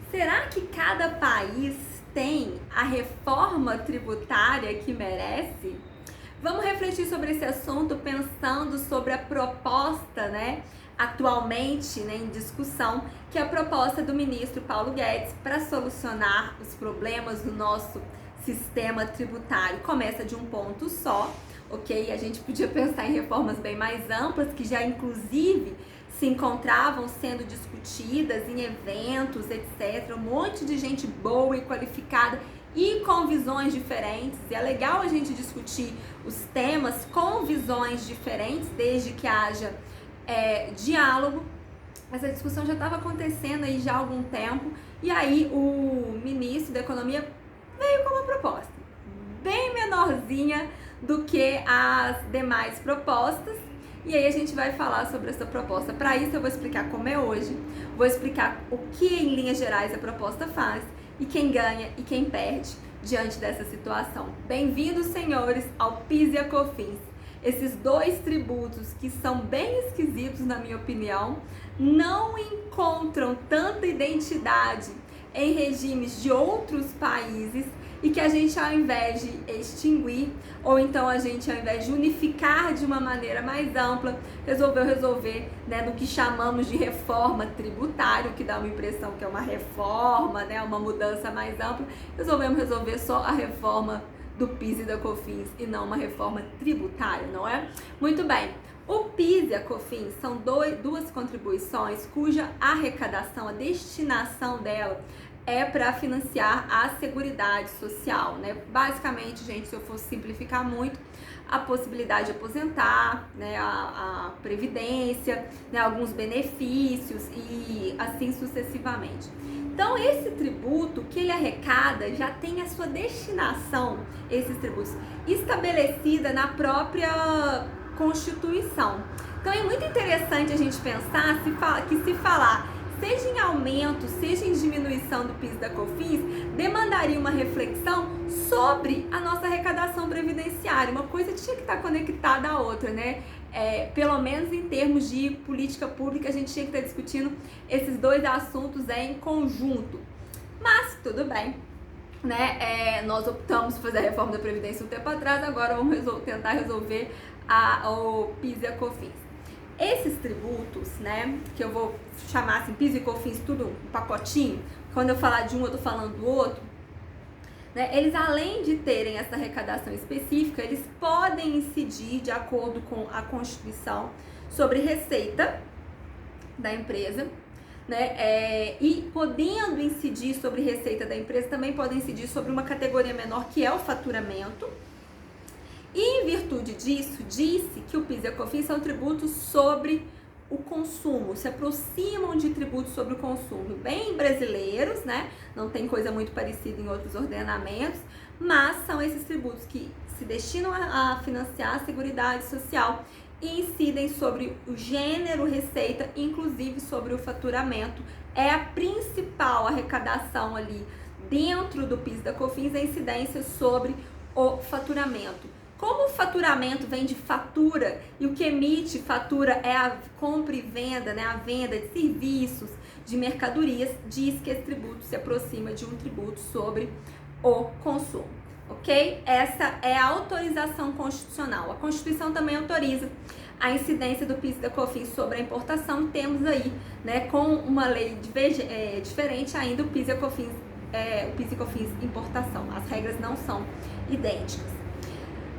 Será que cada país tem a reforma tributária que merece? Vamos refletir sobre esse assunto pensando sobre a proposta, atualmente, em discussão, que é a proposta do ministro Paulo Guedes para solucionar os problemas do nosso sistema tributário. Começa de um ponto só, ok? A gente podia pensar em reformas bem mais amplas, que já inclusive se encontravam sendo discutidas em eventos, etc. Um monte de gente boa e qualificada e com visões diferentes. E é legal a gente discutir os temas com visões diferentes, desde que haja diálogo. Essa discussão já estava acontecendo aí já há algum tempo. E aí o ministro da Economia veio com uma proposta bem menorzinha do que as demais propostas. E aí a gente vai falar sobre essa proposta. Para isso eu vou explicar como é hoje, vou explicar o que em linhas gerais a proposta faz e quem ganha e quem perde diante dessa situação. Bem-vindos, senhores, ao PIS e a COFINS. Esses dois tributos que são bem esquisitos, na minha opinião, não encontram tanta identidade em regimes de outros países e que a gente, ao invés de extinguir, ou então a gente, ao invés de unificar de uma maneira mais ampla, resolveu resolver no que chamamos de reforma tributária, que dá uma impressão que é uma reforma, uma mudança mais ampla. Resolvemos resolver só a reforma do PIS e da COFINS e não uma reforma tributária, não é? Muito bem. O PIS e a COFINS são duas contribuições cuja arrecadação, a destinação dela é para financiar a Seguridade Social, Basicamente, gente, se eu fosse simplificar muito, a possibilidade de aposentar, a previdência, alguns benefícios e assim sucessivamente. Então, esse tributo que ele arrecada já tem a sua destinação, esses tributos, estabelecida na própria Constituição. Então, é muito interessante a gente pensar que se falar seja em aumento, seja em diminuição do PIS e da COFINS, demandaria uma reflexão sobre a nossa arrecadação previdenciária. Uma coisa tinha que estar conectada à outra, pelo menos em termos de política pública, a gente tinha que estar discutindo esses dois assuntos em conjunto. Mas, tudo bem, nós optamos por fazer a reforma da Previdência um tempo atrás, agora vamos tentar resolver o PIS e a COFINS. Esses tributos, que eu vou chamar assim, PIS e COFINS, tudo um pacotinho, quando eu falar de um, eu tô falando do outro, eles, além de terem essa arrecadação específica, eles podem incidir, de acordo com a Constituição, sobre receita da empresa, e podendo incidir sobre receita da empresa, também podem incidir sobre uma categoria menor, que é o faturamento. E, em virtude disso, disse que o PIS e a COFINS são tributos sobre o consumo, se aproximam de tributos sobre o consumo, bem brasileiros, Não tem coisa muito parecida em outros ordenamentos, mas são esses tributos que se destinam a financiar a Seguridade Social e incidem sobre o gênero receita, inclusive sobre o faturamento. É a principal arrecadação ali dentro do PIS e da COFINS, a incidência sobre o faturamento. Como o faturamento vem de fatura e o que emite fatura é a compra e venda, a venda de serviços, de mercadorias, diz que esse tributo se aproxima de um tributo sobre o consumo, ok? Essa é a autorização constitucional. A Constituição também autoriza a incidência do PIS e da COFINS sobre a importação. Temos aí, com uma lei diferente ainda, o PIS e a COFINS, o PIS e COFINS importação. As regras não são idênticas.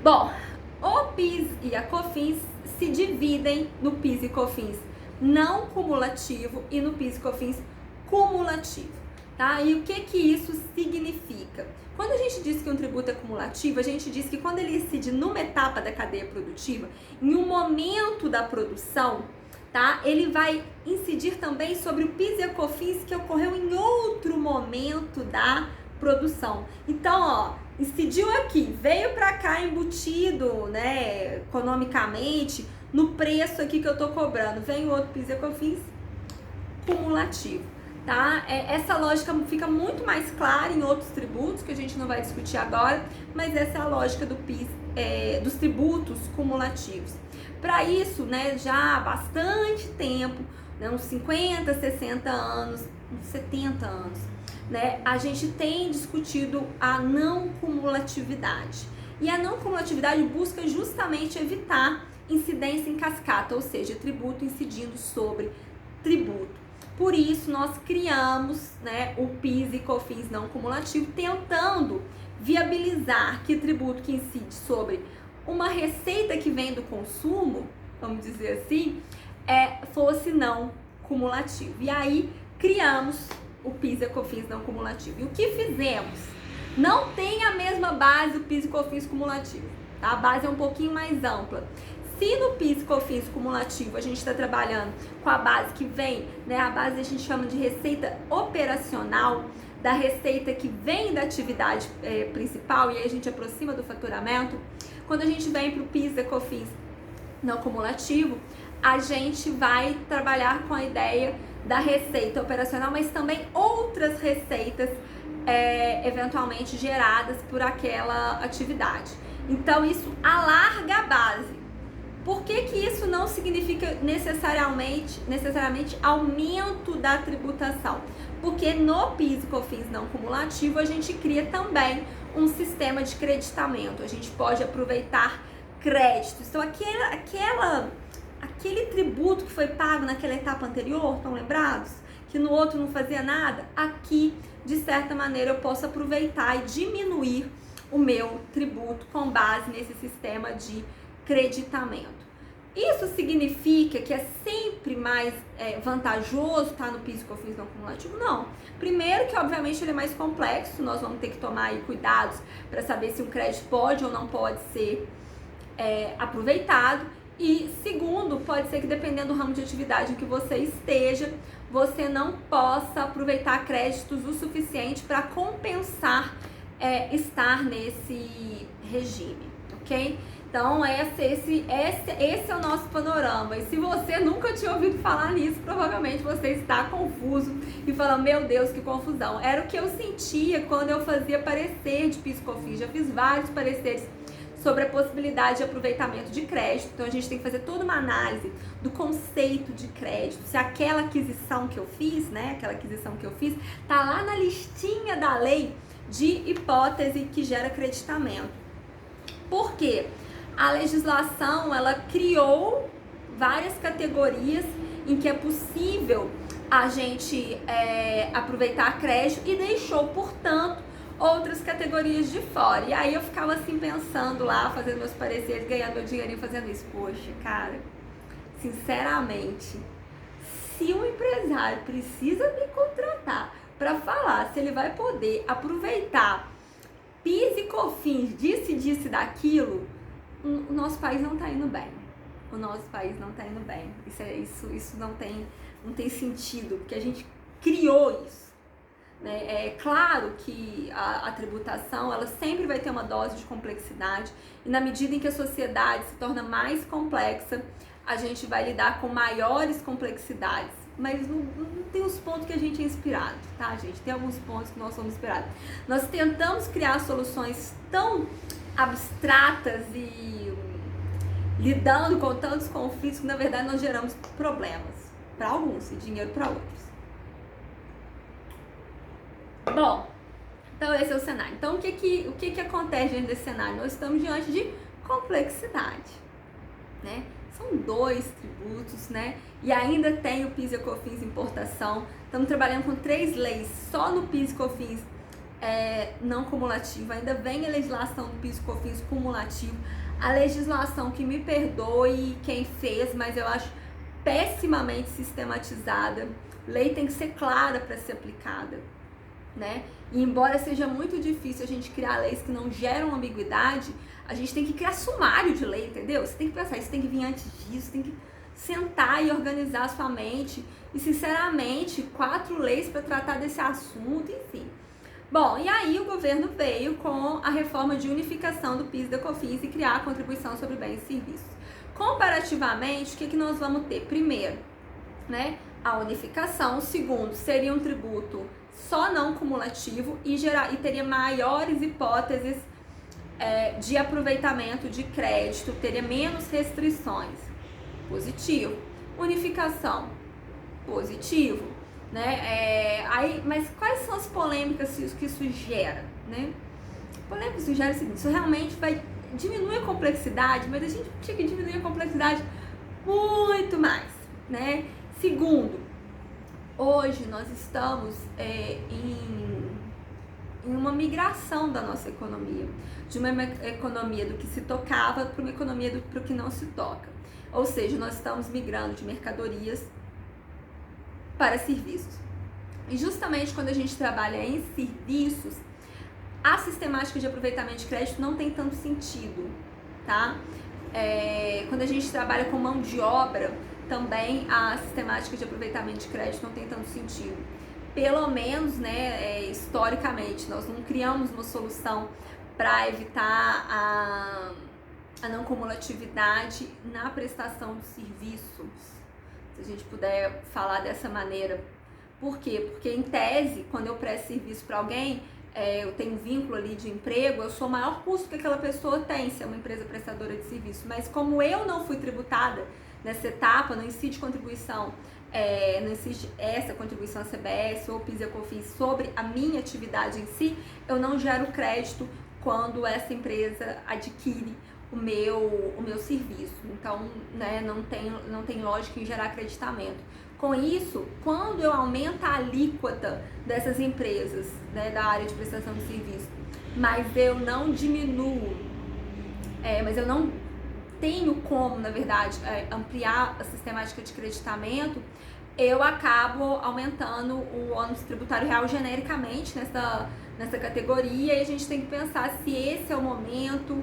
Bom, o PIS e a COFINS se dividem no PIS e COFINS não cumulativo e no PIS e COFINS cumulativo, tá? E o que isso significa? Quando a gente diz que um tributo é cumulativo, a gente diz que quando ele incide numa etapa da cadeia produtiva, em um momento da produção, tá? Ele vai incidir também sobre o PIS e a COFINS que ocorreu em outro momento da produção. Então, incidiu aqui, veio pra cá embutido, economicamente, no preço aqui que eu tô cobrando. Vem o outro PIS e COFINS cumulativo, tá? Essa lógica fica muito mais clara em outros tributos, que a gente não vai discutir agora, mas essa é a lógica do PIS, dos tributos cumulativos. Para isso, já há bastante tempo, uns 50, 60 anos, uns 70 anos, né, a gente tem discutido a não cumulatividade. E a não cumulatividade busca justamente evitar incidência em cascata, ou seja, tributo incidindo sobre tributo. Por isso, nós criamos, né, o PIS e COFINS não cumulativo, tentando viabilizar que tributo que incide sobre uma receita que vem do consumo, vamos dizer assim, fosse não cumulativo. E aí, criamos o PIS e COFINS não cumulativo. E o que fizemos? Não tem a mesma base o PIS e COFINS cumulativo, tá? A base é um pouquinho mais ampla. Se no PIS e COFINS cumulativo a gente está trabalhando com a base que vem, né, a base a gente chama de receita operacional, da receita que vem da atividade principal, e aí a gente aproxima do faturamento. Quando a gente vem para o PIS e COFINS não cumulativo, a gente vai trabalhar com a ideia da receita operacional, mas também outras receitas eventualmente geradas por aquela atividade. Então isso alarga a base. Por que isso não significa necessariamente aumento da tributação? Porque no PIS e COFINS não cumulativo a gente cria também um sistema de creditamento. A gente pode aproveitar créditos. Então aquele tributo que foi pago naquela etapa anterior, estão lembrados? Que no outro não fazia nada? Aqui, de certa maneira, eu posso aproveitar e diminuir o meu tributo com base nesse sistema de creditamento. Isso significa que é sempre mais vantajoso estar no PIS e COFINS não cumulativo? Não. Primeiro que, obviamente, ele é mais complexo, nós vamos ter que tomar aí cuidados para saber se um crédito pode ou não pode ser aproveitado. E segundo, pode ser que dependendo do ramo de atividade em que você esteja, você não possa aproveitar créditos o suficiente para compensar estar nesse regime, ok? Então esse é o nosso panorama. E se você nunca tinha ouvido falar nisso, provavelmente você está confuso e falando, meu Deus, que confusão. Era o que eu sentia quando eu fazia parecer de PIS e COFINS. Já fiz vários pareceres sobre a possibilidade de aproveitamento de crédito. Então a gente tem que fazer toda uma análise do conceito de crédito, se aquela aquisição que eu fiz, tá lá na listinha da lei de hipótese que gera creditamento. Por quê? A legislação, ela criou várias categorias em que é possível a gente aproveitar crédito e deixou, portanto, outras categorias de fora. E aí eu ficava assim pensando lá, fazendo meus pareceres, ganhando meu dinheirinho fazendo isso. Poxa, cara, sinceramente, se um empresário precisa me contratar para falar se ele vai poder aproveitar PIS e COFINS, disse daquilo, o nosso país não tá indo bem. O nosso país não tá indo bem. Isso não tem sentido, porque a gente criou isso. É claro que a tributação, ela sempre vai ter uma dose de complexidade, e na medida em que a sociedade se torna mais complexa, a gente vai lidar com maiores complexidades, mas não tem os pontos que a gente é inspirado, tá, gente? Tem alguns pontos que nós somos inspirados. Nós tentamos criar soluções tão abstratas e lidando com tantos conflitos que, na verdade, nós geramos problemas para alguns e dinheiro para outros. Bom, então esse é o cenário. Então o que acontece diante desse cenário? Nós estamos diante de complexidade, né? São 2 tributos, né? E ainda tem o PIS e COFINS importação. Estamos trabalhando com 3 leis só no PIS e COFINS não cumulativo. Ainda vem a legislação do PIS e COFINS cumulativo. A legislação, que me perdoe quem fez, mas eu acho pessimamente sistematizada. Lei tem que ser clara para ser aplicada, né? E embora seja muito difícil a gente criar leis que não geram ambiguidade, a gente tem que criar sumário de lei, entendeu? Você tem que pensar, isso tem que vir antes disso, tem que sentar e organizar a sua mente. E sinceramente, 4 leis para tratar desse assunto, enfim. Bom, e aí o governo veio com a reforma de unificação do PIS e da COFINS e criar a contribuição sobre bens e serviços. Comparativamente, o que nós vamos ter? Primeiro, né, a unificação. Segundo, seria um tributo só não cumulativo e teria maiores hipóteses de aproveitamento de crédito, teria menos restrições. Positivo. Unificação. Positivo. né? Mas quais são as polêmicas que isso gera, né? Polêmica isso gera o seguinte: isso realmente vai diminuir a complexidade, mas a gente tinha que diminuir a complexidade muito mais, né? Segundo, hoje nós estamos em uma migração da nossa economia, de uma economia do que se tocava para uma economia para o que não se toca. Ou seja, nós estamos migrando de mercadorias para serviços. E justamente quando a gente trabalha em serviços, a sistemática de aproveitamento de crédito não tem tanto sentido, tá? Quando a gente trabalha com mão de obra, também a sistemática de aproveitamento de crédito não tem tanto sentido. Pelo menos, né, historicamente, nós não criamos uma solução para evitar a não cumulatividade na prestação de serviços, se a gente puder falar dessa maneira. Por quê? Porque em tese, quando eu presto serviço para alguém, eu tenho um vínculo ali de emprego, eu sou o maior custo que aquela pessoa tem, se é uma empresa prestadora de serviço. Mas como eu não fui tributada nessa etapa, não incide contribuição, não existe essa contribuição a CBS ou PIS e COFINS sobre a minha atividade em si, eu não gero crédito quando essa empresa adquire o meu serviço. Então, né, não tem lógica em gerar acreditamento. Com isso, quando eu aumento a alíquota dessas empresas, né, da área de prestação de serviço, mas eu não diminuo, mas eu não tenho como, na verdade, ampliar a sistemática de creditamento, eu acabo aumentando o ônus tributário real genericamente nessa categoria, e a gente tem que pensar se esse é o momento,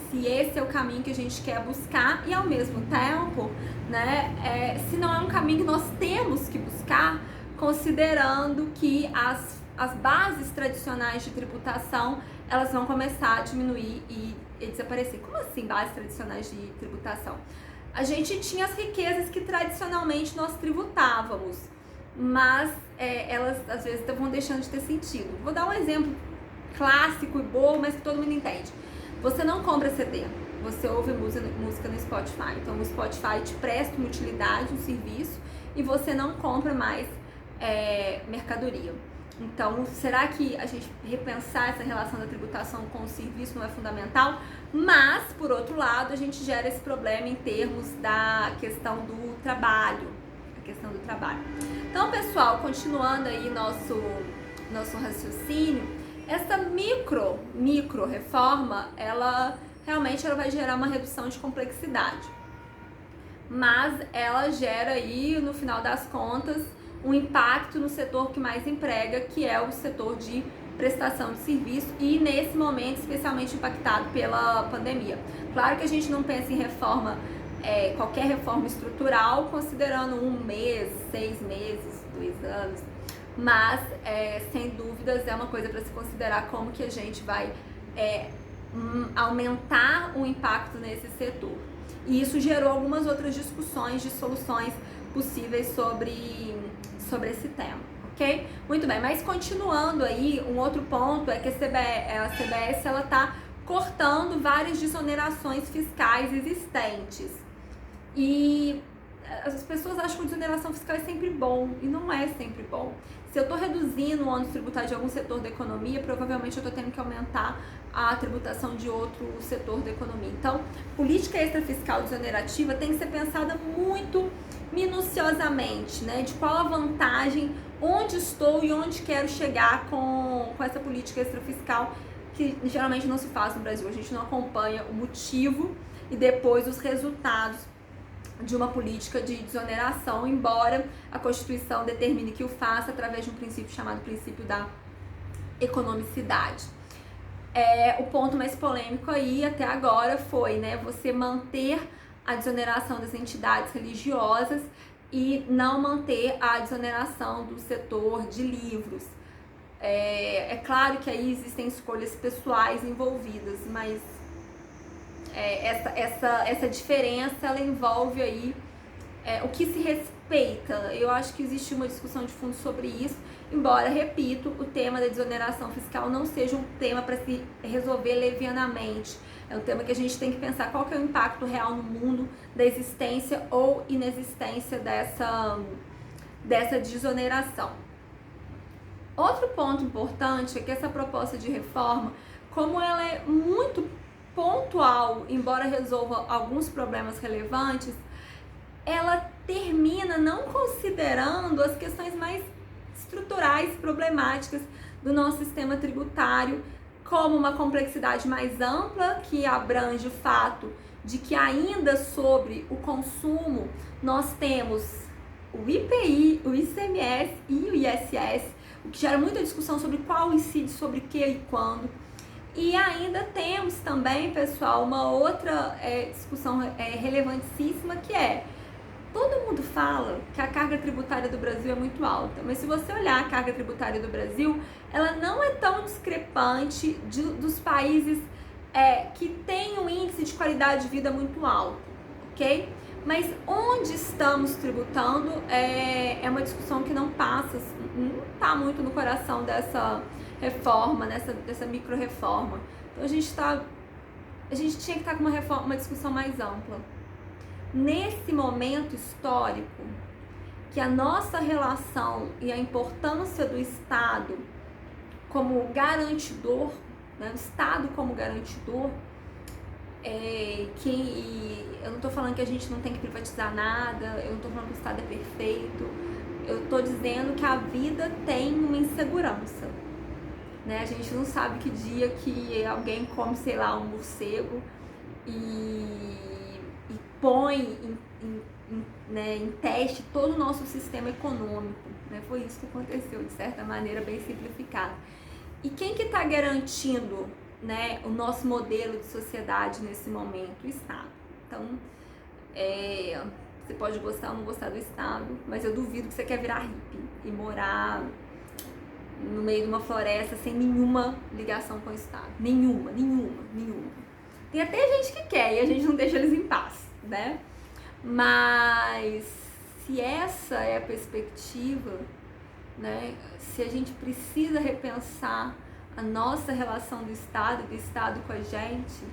se esse é o caminho que a gente quer buscar, e ao mesmo tempo, né, se não é um caminho que nós temos que buscar, considerando que as bases tradicionais de tributação, elas vão começar a diminuir e desaparecer. Como assim bases tradicionais de tributação? A gente tinha as riquezas que tradicionalmente nós tributávamos, mas elas às vezes vão deixando de ter sentido. Vou dar um exemplo clássico e bom, mas que todo mundo entende. Você não compra CD, você ouve música no Spotify. Então o Spotify te presta uma utilidade, um serviço, e você não compra mais mercadoria. Então, será que a gente repensar essa relação da tributação com o serviço não é fundamental? Mas, por outro lado, a gente gera esse problema em termos da questão do trabalho. Então, pessoal, continuando aí nosso raciocínio, essa micro reforma, ela realmente vai gerar uma redução de complexidade. Mas ela gera aí, no final das contas, um impacto no setor que mais emprega, que é o setor de prestação de serviço, e nesse momento especialmente impactado pela pandemia. Claro que a gente não pensa em reforma, qualquer reforma estrutural, considerando 1 mês, 6 meses, 2 anos, mas sem dúvidas é uma coisa para se considerar como que a gente vai aumentar o impacto nesse setor. E isso gerou algumas outras discussões de soluções possíveis sobre esse tema, ok? Muito bem, mas continuando aí, um outro ponto é que a CBS ela tá cortando várias desonerações fiscais existentes. E as pessoas acham que a desoneração fiscal é sempre bom, e não é sempre bom. Se eu estou reduzindo o ônus tributário de algum setor da economia, provavelmente eu estou tendo que aumentar a tributação de outro setor da economia. Então, política extrafiscal desonerativa tem que ser pensada muito minuciosamente, né? De qual a vantagem, onde estou e onde quero chegar com essa política extrafiscal, que geralmente não se faz no Brasil. A gente não acompanha o motivo e depois os resultados de uma política de desoneração, embora a Constituição determine que o faça através de um princípio chamado princípio da economicidade. O ponto mais polêmico aí até agora foi, né, você manter a desoneração das entidades religiosas e não manter a desoneração do setor de livros. É claro que aí existem escolhas pessoais envolvidas, mas essa diferença ela envolve aí o que se respeita. Eu acho que existe uma discussão de fundo sobre isso, embora, repito, o tema da desoneração fiscal não seja um tema para se resolver levianamente. É um tema que a gente tem que pensar qual que é o impacto real no mundo da existência ou inexistência dessa desoneração. Outro ponto importante é que essa proposta de reforma, como ela é muito pontual, embora resolva alguns problemas relevantes, ela termina não considerando as questões mais estruturais, problemáticas do nosso sistema tributário, como uma complexidade mais ampla, que abrange o fato de que ainda sobre o consumo nós temos o IPI, o ICMS e o ISS, o que gera muita discussão sobre qual incide sobre o que e quando. E ainda temos também, pessoal, uma outra discussão relevantíssima, que é: todo mundo fala que a carga tributária do Brasil é muito alta, mas se você olhar a carga tributária do Brasil, ela não é tão discrepante dos países que têm um índice de qualidade de vida muito alto, ok? Mas onde estamos tributando é uma discussão que não passa, não está muito no coração dessa reforma, dessa micro-reforma. Então a gente tinha que estar com uma discussão mais ampla. Nesse momento histórico, que a nossa relação e a importância do Estado como garantidor, né, o Estado como garantidor, eu não estou falando que a gente não tem que privatizar nada, eu não estou falando que o Estado é perfeito, eu estou dizendo que a vida tem uma insegurança, né? A gente não sabe que dia que alguém come, sei lá, um morcego e põe em teste todo o nosso sistema econômico, né? Foi isso que aconteceu, de certa maneira, bem simplificado. E quem que está garantindo, né, o nosso modelo de sociedade nesse momento? O Estado. Então, você pode gostar ou não gostar do Estado, mas eu duvido que você quer virar hippie e morar no meio de uma floresta sem nenhuma ligação com o Estado. Nenhuma. Tem até gente que quer e a gente não deixa eles em paz, né? Mas se essa é a perspectiva, né, se a gente precisa repensar a nossa relação do Estado e do Estado com a gente,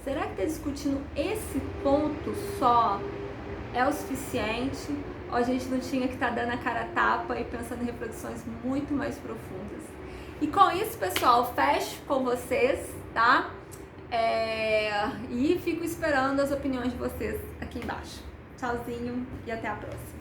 será que estar discutindo esse ponto só é o suficiente? Ou a gente não tinha que estar dando a cara a tapa e pensando em reflexões muito mais profundas? E com isso, pessoal, fecho com vocês, tá? E fico esperando as opiniões de vocês aqui embaixo. Tchauzinho e até a próxima.